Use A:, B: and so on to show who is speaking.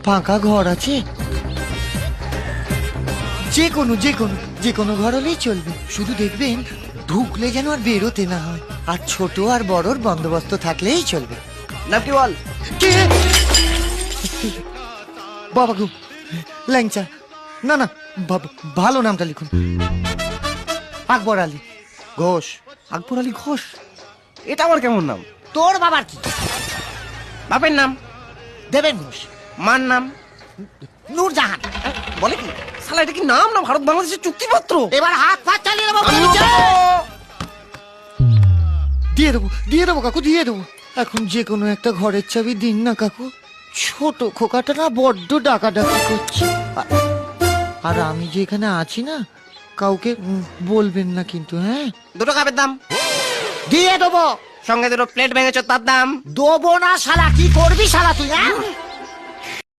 A: ফাঁকা ঘর আছে? যে কোনো ঘর হলেই চলবে, শুধু দেখবেন ঢুকলে যেন আর বেরোতে না হয়, আর ছোট আর বড়র বন্দোবস্ত থাকলেই চলবে।
B: নাম কি বল?
A: কে? বাবা গো, ল্যাংচা। না না, ভালো নামটা লিখুন। আকবর আলী ঘোষ।
B: আকবর আলী ঘোষ? এটা আমার কেমন নাম?
A: তোর বাবার কি?
B: বাপের নাম
A: দেবেন ঘোষ।
B: মার নাম
A: নূরজাহান।
B: বলে কি? শালা এটা কি নাম না ভারত বাংলাদেশের চুক্তিপত্র?
A: এবার হাত ফাত চালিয়ে দেবো। দিয়ে দেবো কাকু, দিয়ে দেবো। এখন যে কোনো একটা ঘরের চাবি দিন না কাকু। ছোট খোকাটা না বড্ড ডাকাডাকি করছে। আর আমি যে এখানে আছি না, কাউকে বলবেন না কিন্তু, হ্যাঁ?
B: দুটো কাপের দাম
A: দিয়ে দেবো।
B: সঙ্গে দুটো প্লেট ভেঙেছ তার দাম।
A: দেবো না শালা, কি করবি শালা তুই, হ্যাঁ?